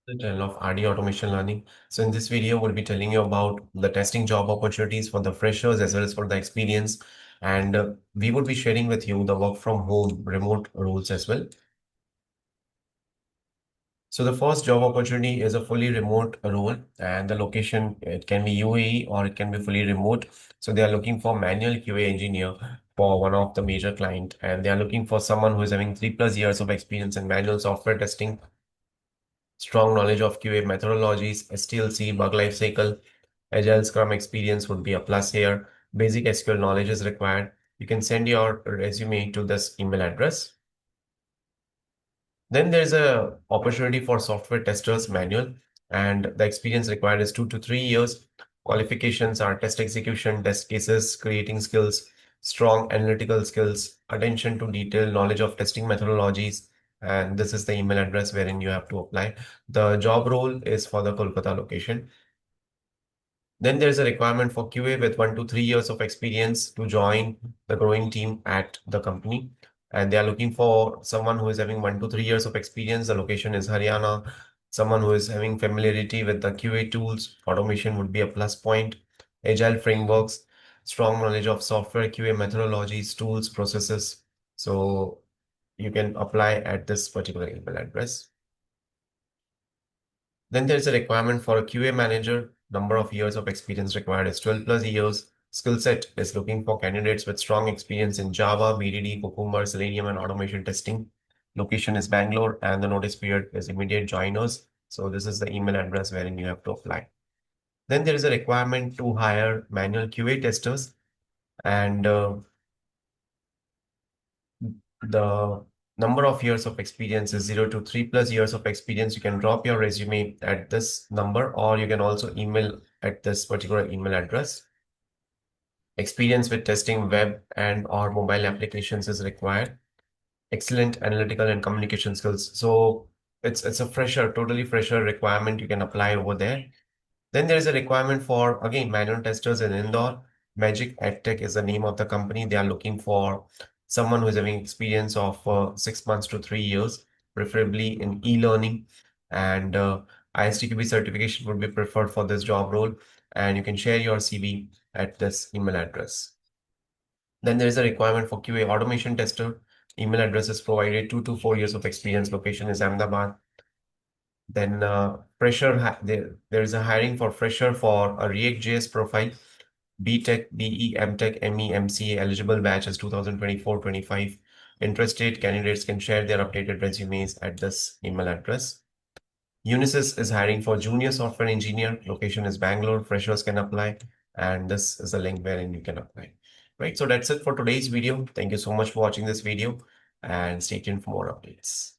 The channel of RD Automation Learning. So in this video, we'll be telling you about the testing job opportunities for the freshers as well as for the experience. And we would be sharing with you the work from home remote roles as well. So the first job opportunity is a fully remote role, and the location, it can be UAE or it can be fully remote. So they are looking for manual QA engineer for one of the major client, and they are looking for someone who is having 3+ years of experience in manual software testing, strong knowledge of QA methodologies, STLC, bug lifecycle, Agile Scrum experience would be a plus here. Basic SQL knowledge is required. You can send your resume to this email address. Then there's a opportunity for software testers manual, and the experience required is 2 to 3 years. Qualifications are test execution, test cases, creating skills, strong analytical skills, attention to detail, knowledge of testing methodologies, and this is the email address wherein you have to apply. The job role is for the Kolkata location. Then there's a requirement for QA with 1 to 3 years of experience to join the growing team at the company. And they are looking for someone who is having 1 to 3 years of experience. The location is Haryana. Someone who is having familiarity with the QA tools. Automation would be a plus point. Agile frameworks, strong knowledge of software, QA methodologies, tools, processes. So you can apply at this particular email address. Then there's a requirement for a QA manager. Number of years of experience required is 12+ years. Skill set is looking for candidates with strong experience in Java, BDD, Cucumber, Selenium, and automation testing. Location is Bangalore, and the notice period is immediate joiners. So this is the email address wherein you have to apply. Then there is a requirement to hire manual QA testers, and the number of years of experience is 0 to 3+ years of experience. You can drop your resume at this number, or you can also email at this particular email address. Experience with testing web and or mobile applications is required. Excellent analytical and communication skills. So it's a fresher, totally fresher requirement. You can apply over there. Then there is a requirement for, again, manual testers in Indore. Magic EdTech is the name of the company. They are looking for someone who is having experience of 6 months to 3 years, preferably in e-learning. And ISTQB certification would be preferred for this job role. And you can share your CV at this email address. Then there is a requirement for QA automation tester. Email address is provided, 2 to 4 years of experience. Location is Ahmedabad. Then there is a hiring for fresher for a React.js profile, BTech, BE, MTech, ME, MCA, eligible batch is 2024-25. Interested candidates can share their updated resumes at this email address. Unisys is hiring for junior software engineer. Location is Bangalore. Freshers can apply, and this is a link wherein you can apply. Right, so that's it for today's video. Thank you so much for watching this video, and stay tuned for more updates.